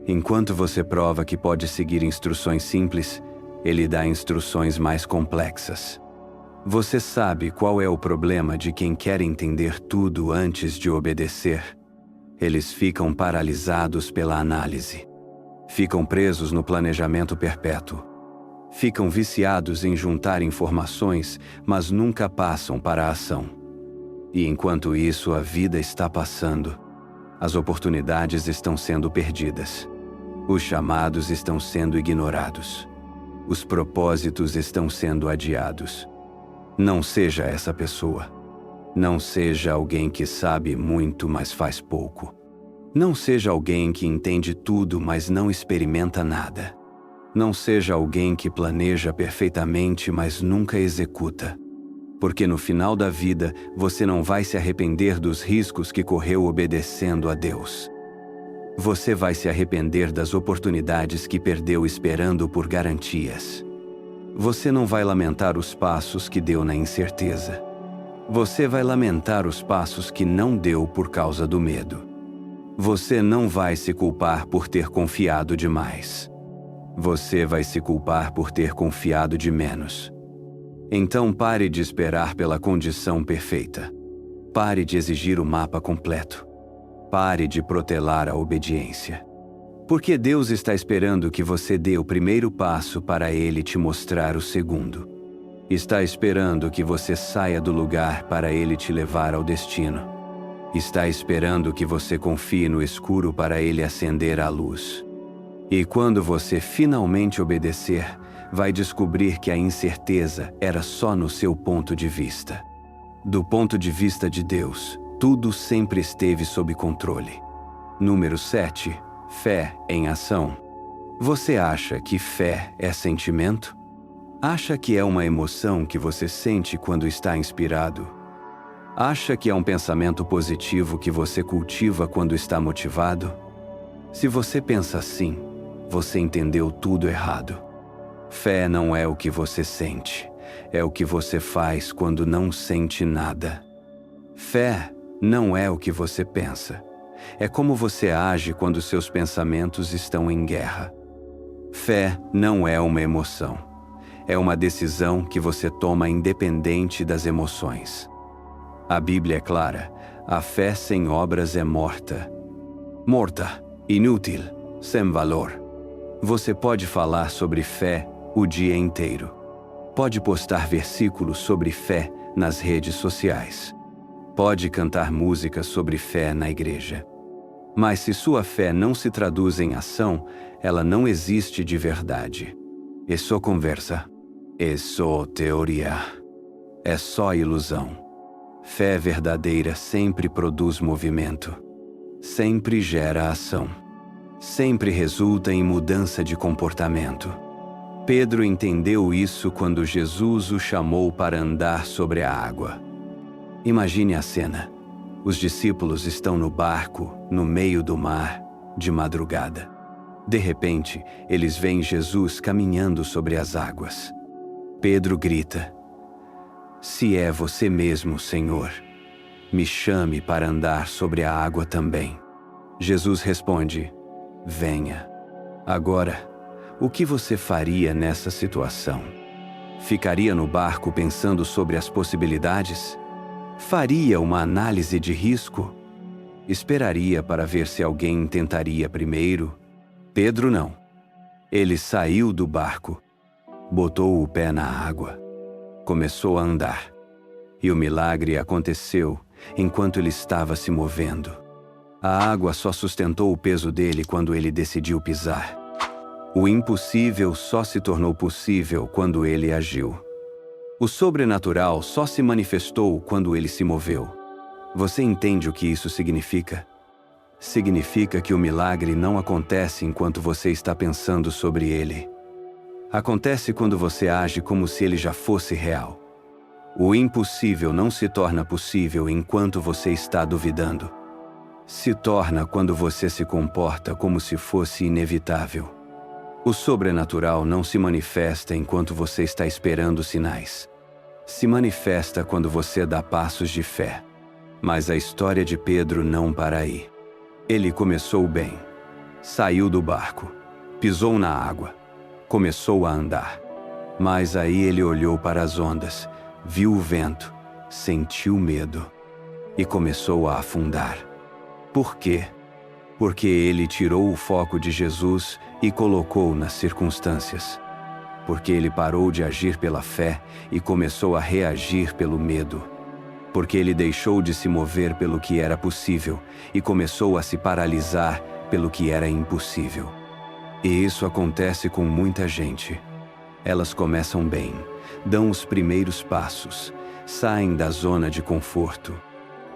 Enquanto você prova que pode seguir instruções simples, Ele dá instruções mais complexas. Você sabe qual é o problema de quem quer entender tudo antes de obedecer? Eles ficam paralisados pela análise. Ficam presos no planejamento perpétuo. Ficam viciados em juntar informações, mas nunca passam para a ação. E enquanto isso, a vida está passando. As oportunidades estão sendo perdidas. Os chamados estão sendo ignorados. Os propósitos estão sendo adiados. Não seja essa pessoa. Não seja alguém que sabe muito, mas faz pouco. Não seja alguém que entende tudo, mas não experimenta nada. Não seja alguém que planeja perfeitamente, mas nunca executa. Porque no final da vida, você não vai se arrepender dos riscos que correu obedecendo a Deus. Você vai se arrepender das oportunidades que perdeu esperando por garantias. Você não vai lamentar os passos que deu na incerteza. Você vai lamentar os passos que não deu por causa do medo. Você não vai se culpar por ter confiado demais. Você vai se culpar por ter confiado de menos. Então pare de esperar pela condição perfeita. Pare de exigir o mapa completo. Pare de protelar a obediência. Porque Deus está esperando que você dê o primeiro passo para Ele te mostrar o segundo. Está esperando que você saia do lugar para Ele te levar ao destino. Está esperando que você confie no escuro para Ele acender a luz. E quando você finalmente obedecer, vai descobrir que a incerteza era só no seu ponto de vista. Do ponto de vista de Deus, tudo sempre esteve sob controle. Número 7. Fé em ação. Você acha que fé é sentimento? Acha que é uma emoção que você sente quando está inspirado? Acha que é um pensamento positivo que você cultiva quando está motivado? Se você pensa assim, você entendeu tudo errado. Fé não é o que você sente, é o que você faz quando não sente nada. Fé não é o que você pensa. É como você age quando seus pensamentos estão em guerra. Fé não é uma emoção. É uma decisão que você toma independente das emoções. A Bíblia é clara: a fé sem obras é morta. Morta, inútil, sem valor. Você pode falar sobre fé o dia inteiro. Pode postar versículos sobre fé nas redes sociais. Pode cantar músicas sobre fé na igreja. Mas se sua fé não se traduz em ação, ela não existe de verdade. É só conversa. É só teoria. É só ilusão. Fé verdadeira sempre produz movimento. Sempre gera ação. Sempre resulta em mudança de comportamento. Pedro entendeu isso quando Jesus o chamou para andar sobre a água. Imagine a cena. Os discípulos estão no barco, no meio do mar, de madrugada. De repente, eles veem Jesus caminhando sobre as águas. Pedro grita: "Se é você mesmo, Senhor, me chame para andar sobre a água também." Jesus responde: "Venha." Agora, o que você faria nessa situação? Ficaria no barco pensando sobre as possibilidades? Faria uma análise de risco? Esperaria para ver se alguém tentaria primeiro? Pedro não. Ele saiu do barco, botou o pé na água, começou a andar. E o milagre aconteceu enquanto ele estava se movendo. A água só sustentou o peso dele quando ele decidiu pisar. O impossível só se tornou possível quando ele agiu. O sobrenatural só se manifestou quando ele se moveu. Você entende o que isso significa? Significa que o milagre não acontece enquanto você está pensando sobre ele. Acontece quando você age como se ele já fosse real. O impossível não se torna possível enquanto você está duvidando. Se torna quando você se comporta como se fosse inevitável. O sobrenatural não se manifesta enquanto você está esperando sinais. Se manifesta quando você dá passos de fé. Mas a história de Pedro não para aí. Ele começou bem. Saiu do barco. Pisou na água. Começou a andar. Mas aí ele olhou para as ondas, viu o vento, sentiu medo e começou a afundar. Por quê? Porque ele tirou o foco de Jesus e colocou nas circunstâncias. Porque ele parou de agir pela fé e começou a reagir pelo medo. Porque ele deixou de se mover pelo que era possível e começou a se paralisar pelo que era impossível. E isso acontece com muita gente. Elas começam bem, dão os primeiros passos, saem da zona de conforto.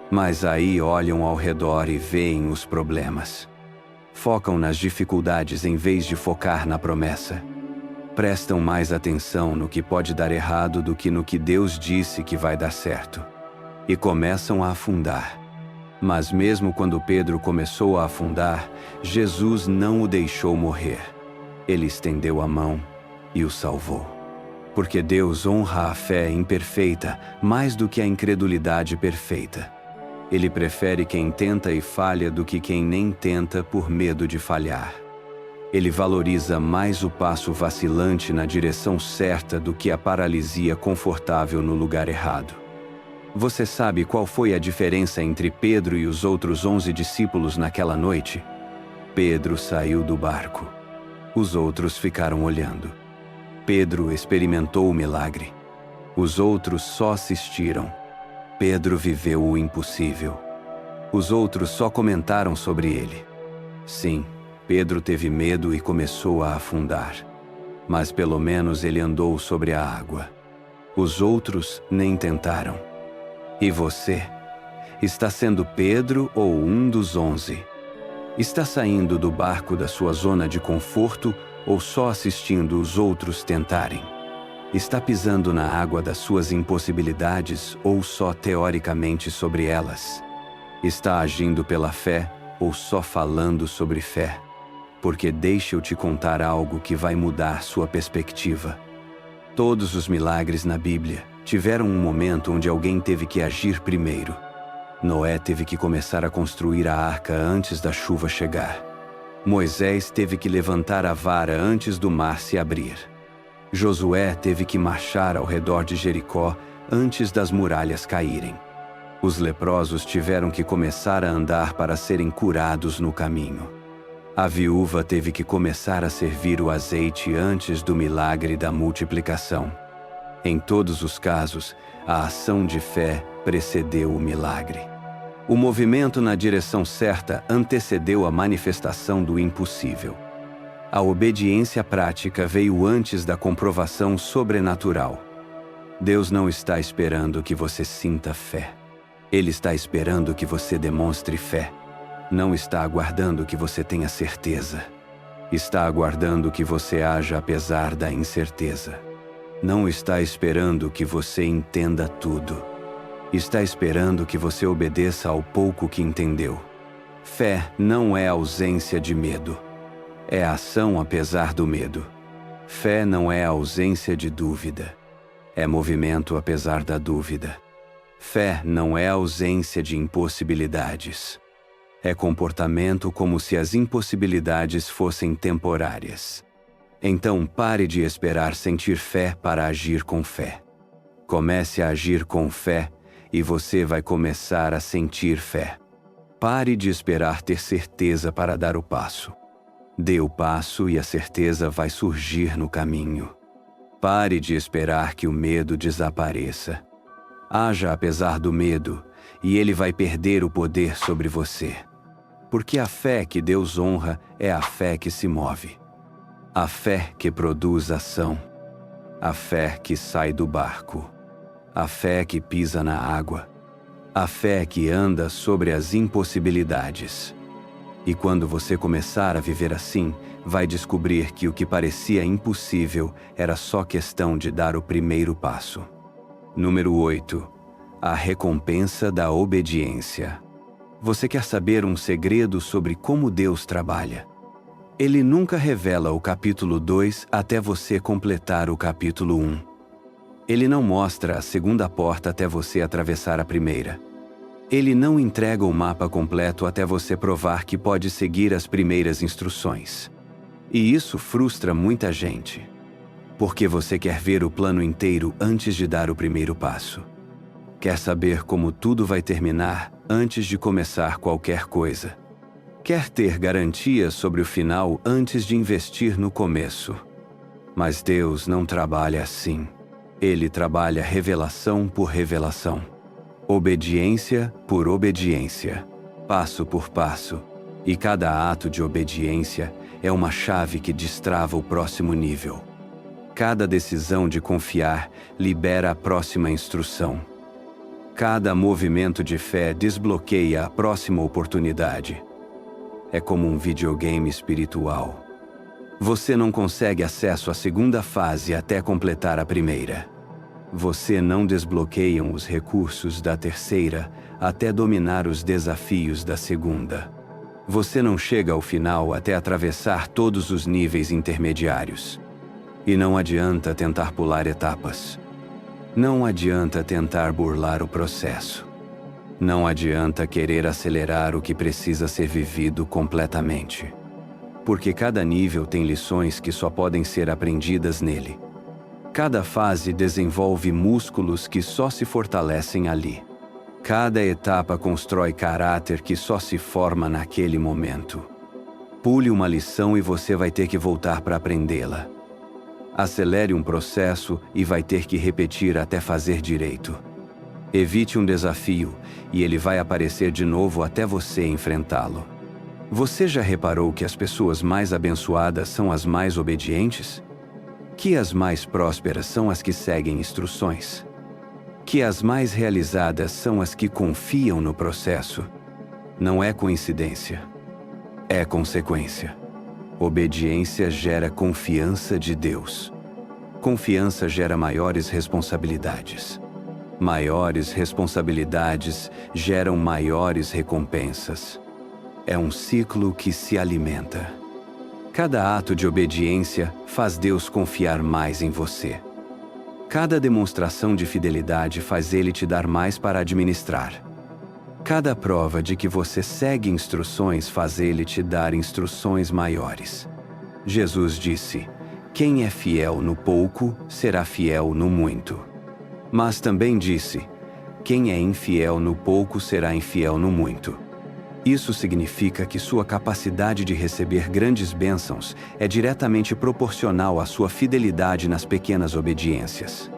Mas aí olham ao redor e veem os problemas. Focam nas dificuldades em vez de focar na promessa. Prestam mais atenção no que pode dar errado do que no que Deus disse que vai dar certo. E começam a afundar. Mas mesmo quando Pedro começou a afundar, Jesus não o deixou morrer. Ele estendeu a mão e o salvou. Porque Deus honra a fé imperfeita mais do que a incredulidade perfeita. Ele prefere quem tenta e falha do que quem nem tenta por medo de falhar. Ele valoriza mais o passo vacilante na direção certa do que a paralisia confortável no lugar errado. Você sabe qual foi a diferença entre Pedro e os outros 11 discípulos naquela noite? Pedro saiu do barco. Os outros ficaram olhando. Pedro experimentou o milagre. Os outros só assistiram. Pedro viveu o impossível. Os outros só comentaram sobre ele. Sim, Pedro teve medo e começou a afundar. Mas pelo menos ele andou sobre a água. Os outros nem tentaram. E você? Está sendo Pedro ou um dos 11? Está saindo do barco da sua zona de conforto ou só assistindo os outros tentarem? Está pisando na água das suas impossibilidades ou só teoricamente sobre elas? Está agindo pela fé ou só falando sobre fé? Porque deixa eu te contar algo que vai mudar sua perspectiva. Todos os milagres na Bíblia tiveram um momento onde alguém teve que agir primeiro. Noé teve que começar a construir a arca antes da chuva chegar. Moisés teve que levantar a vara antes do mar se abrir. Josué teve que marchar ao redor de Jericó antes das muralhas caírem. Os leprosos tiveram que começar a andar para serem curados no caminho. A viúva teve que começar a servir o azeite antes do milagre da multiplicação. Em todos os casos, a ação de fé precedeu o milagre. O movimento na direção certa antecedeu a manifestação do impossível. A obediência prática veio antes da comprovação sobrenatural. Deus não está esperando que você sinta fé. Ele está esperando que você demonstre fé. Não está aguardando que você tenha certeza. Está aguardando que você haja apesar da incerteza. Não está esperando que você entenda tudo. Está esperando que você obedeça ao pouco que entendeu. Fé não é ausência de medo. É ação apesar do medo. Fé não é ausência de dúvida. É movimento apesar da dúvida. Fé não é ausência de impossibilidades. É comportamento como se as impossibilidades fossem temporárias. Então pare de esperar sentir fé para agir com fé. Comece a agir com fé e você vai começar a sentir fé. Pare de esperar ter certeza para dar o passo. Dê o passo e a certeza vai surgir no caminho. Pare de esperar que o medo desapareça. Haja apesar do medo e ele vai perder o poder sobre você. Porque a fé que Deus honra é a fé que se move. A fé que produz ação. A fé que sai do barco. A fé que pisa na água. A fé que anda sobre as impossibilidades. E quando você começar a viver assim, vai descobrir que o que parecia impossível era só questão de dar o primeiro passo. Número 8. A recompensa da obediência. Você quer saber um segredo sobre como Deus trabalha? Ele nunca revela o capítulo 2 até você completar o capítulo 1. Ele não mostra a segunda porta até você atravessar a primeira. Ele não entrega o mapa completo até você provar que pode seguir as primeiras instruções. E isso frustra muita gente. Porque você quer ver o plano inteiro antes de dar o primeiro passo. Quer saber como tudo vai terminar antes de começar qualquer coisa. Quer ter garantias sobre o final antes de investir no começo. Mas Deus não trabalha assim. Ele trabalha revelação por revelação. Obediência por obediência. Passo por passo. E cada ato de obediência é uma chave que destrava o próximo nível. Cada decisão de confiar libera a próxima instrução. Cada movimento de fé desbloqueia a próxima oportunidade. É como um videogame espiritual. Você não consegue acesso à segunda fase até completar a primeira. Você não desbloqueia os recursos da terceira até dominar os desafios da segunda. Você não chega ao final até atravessar todos os níveis intermediários. E não adianta tentar pular etapas. Não adianta tentar burlar o processo. Não adianta querer acelerar o que precisa ser vivido completamente. Porque cada nível tem lições que só podem ser aprendidas nele. Cada fase desenvolve músculos que só se fortalecem ali. Cada etapa constrói caráter que só se forma naquele momento. Pule uma lição e você vai ter que voltar para aprendê-la. Acelere um processo e vai ter que repetir até fazer direito. Evite um desafio e ele vai aparecer de novo até você enfrentá-lo. Você já reparou que as pessoas mais abençoadas são as mais obedientes? Que as mais prósperas são as que seguem instruções? Que as mais realizadas são as que confiam no processo? Não é coincidência. É consequência. Obediência gera confiança de Deus. Confiança gera maiores responsabilidades. Maiores responsabilidades geram maiores recompensas. É um ciclo que se alimenta. Cada ato de obediência faz Deus confiar mais em você. Cada demonstração de fidelidade faz Ele te dar mais para administrar. Cada prova de que você segue instruções faz Ele te dar instruções maiores. Jesus disse: quem é fiel no pouco, será fiel no muito. Mas também disse: quem é infiel no pouco, será infiel no muito. Isso significa que sua capacidade de receber grandes bênçãos é diretamente proporcional à sua fidelidade nas pequenas obediências.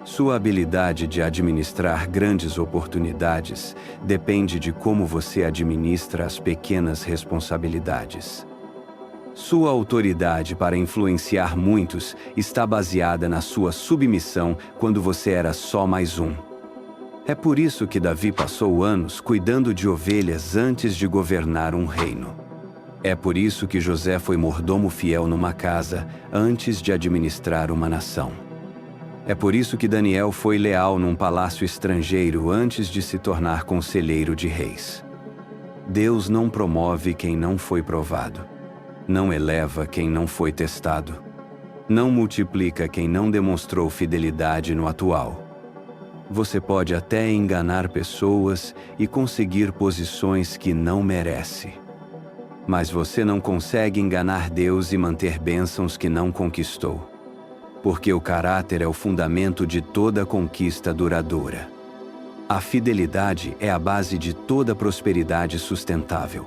Sua habilidade de administrar grandes oportunidades depende de como você administra as pequenas responsabilidades. Sua autoridade para influenciar muitos está baseada na sua submissão quando você era só mais um. É por isso que Davi passou anos cuidando de ovelhas antes de governar um reino. É por isso que José foi mordomo fiel numa casa antes de administrar uma nação. É por isso que Daniel foi leal num palácio estrangeiro antes de se tornar conselheiro de reis. Deus não promove quem não foi provado. Não eleva quem não foi testado. Não multiplica quem não demonstrou fidelidade no atual. Você pode até enganar pessoas e conseguir posições que não merece. Mas você não consegue enganar Deus e manter bênçãos que não conquistou. Porque o caráter é o fundamento de toda conquista duradoura. A fidelidade é a base de toda prosperidade sustentável.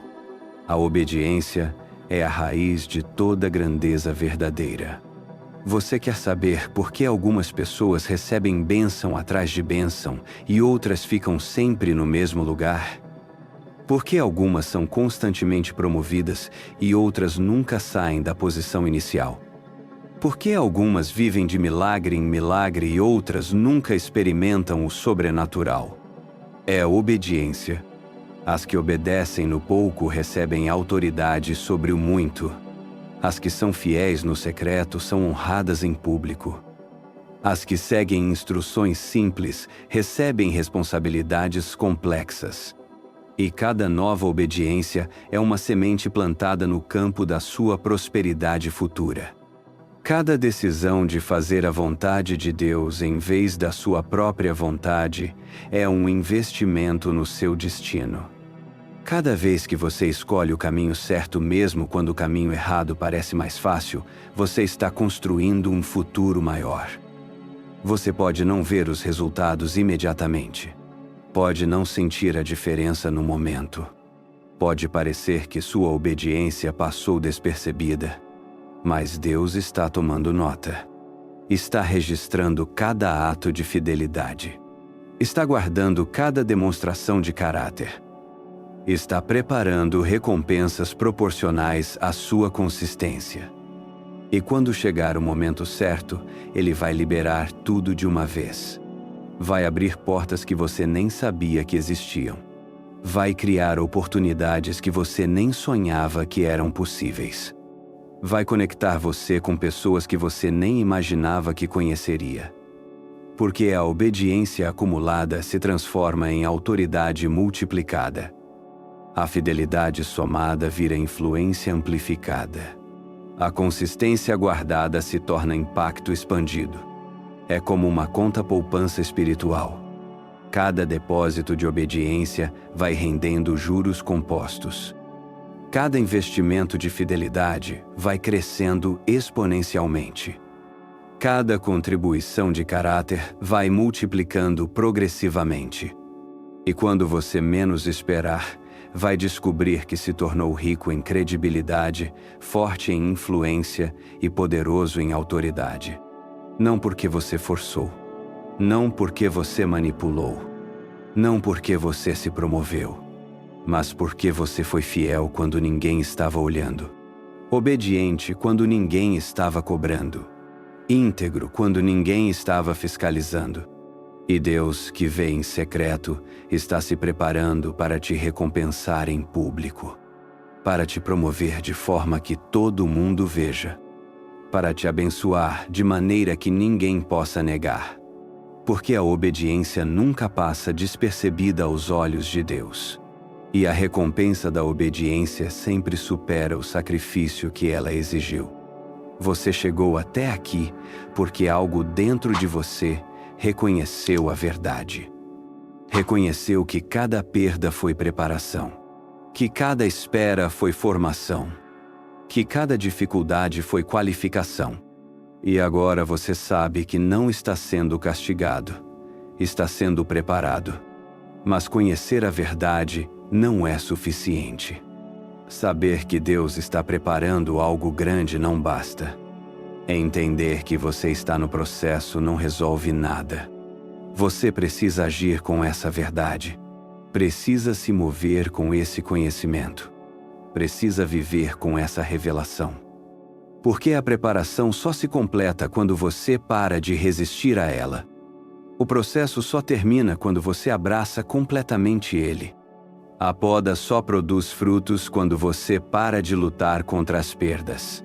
A obediência é a raiz de toda grandeza verdadeira. Você quer saber por que algumas pessoas recebem bênção atrás de bênção e outras ficam sempre no mesmo lugar? Por que algumas são constantemente promovidas e outras nunca saem da posição inicial? Por que algumas vivem de milagre em milagre e outras nunca experimentam o sobrenatural? É a obediência. As que obedecem no pouco recebem autoridade sobre o muito. As que são fiéis no secreto são honradas em público. As que seguem instruções simples recebem responsabilidades complexas. E cada nova obediência é uma semente plantada no campo da sua prosperidade futura. Cada decisão de fazer a vontade de Deus em vez da sua própria vontade é um investimento no seu destino. Cada vez que você escolhe o caminho certo mesmo quando o caminho errado parece mais fácil, você está construindo um futuro maior. Você pode não ver os resultados imediatamente. Pode não sentir a diferença no momento. Pode parecer que sua obediência passou despercebida. Mas Deus está tomando nota. Está registrando cada ato de fidelidade. Está guardando cada demonstração de caráter. Está preparando recompensas proporcionais à sua consistência. E quando chegar o momento certo, Ele vai liberar tudo de uma vez. Vai abrir portas que você nem sabia que existiam. Vai criar oportunidades que você nem sonhava que eram possíveis. Vai conectar você com pessoas que você nem imaginava que conheceria. Porque a obediência acumulada se transforma em autoridade multiplicada. A fidelidade somada vira influência amplificada. A consistência guardada se torna impacto expandido. É como uma conta poupança espiritual. Cada depósito de obediência vai rendendo juros compostos. Cada investimento de fidelidade vai crescendo exponencialmente. Cada contribuição de caráter vai multiplicando progressivamente. E quando você menos esperar, vai descobrir que se tornou rico em credibilidade, forte em influência e poderoso em autoridade. Não porque você forçou. Não porque você manipulou. Não porque você se promoveu. Mas porque você foi fiel quando ninguém estava olhando. Obediente quando ninguém estava cobrando. Íntegro quando ninguém estava fiscalizando. E Deus, que vê em secreto, está se preparando para te recompensar em público. Para te promover de forma que todo mundo veja. Para te abençoar de maneira que ninguém possa negar. Porque a obediência nunca passa despercebida aos olhos de Deus. E a recompensa da obediência sempre supera o sacrifício que ela exigiu. Você chegou até aqui porque algo dentro de você reconheceu a verdade. Reconheceu que cada perda foi preparação. Que cada espera foi formação. Que cada dificuldade foi qualificação. E agora você sabe que não está sendo castigado. Está sendo preparado. Mas conhecer a verdade não é suficiente. Saber que Deus está preparando algo grande não basta. Entender que você está no processo não resolve nada. Você precisa agir com essa verdade. Precisa se mover com esse conhecimento. Precisa viver com essa revelação. Porque a preparação só se completa quando você para de resistir a ela. O processo só termina quando você abraça completamente ele. A poda só produz frutos quando você para de lutar contra as perdas.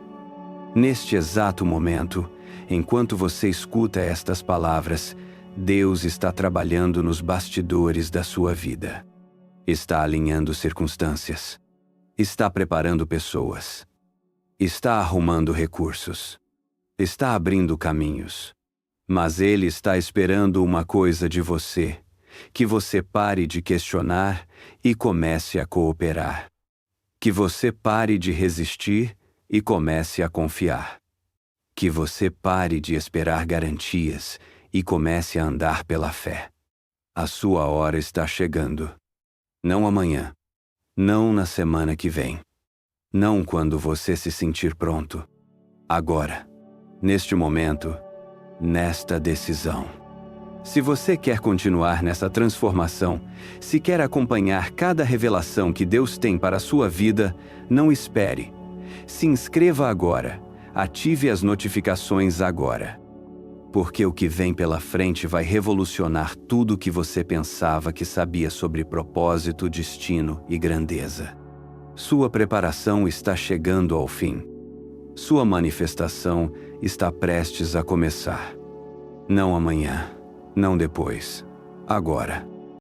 Neste exato momento, enquanto você escuta estas palavras, Deus está trabalhando nos bastidores da sua vida. Está alinhando circunstâncias. Está preparando pessoas. Está arrumando recursos. Está abrindo caminhos. Mas Ele está esperando uma coisa de você: que você pare de questionar e comece a cooperar. Que você pare de resistir e comece a confiar. Que você pare de esperar garantias e comece a andar pela fé. A sua hora está chegando. Não amanhã. Não na semana que vem. Não quando você se sentir pronto. Agora. Neste momento. Nesta decisão. Se você quer continuar nessa transformação, se quer acompanhar cada revelação que Deus tem para a sua vida, não espere. Se inscreva agora. Ative as notificações agora. Porque o que vem pela frente vai revolucionar tudo o que você pensava que sabia sobre propósito, destino e grandeza. Sua preparação está chegando ao fim. Sua manifestação está prestes a começar. Não amanhã. Não depois. Agora.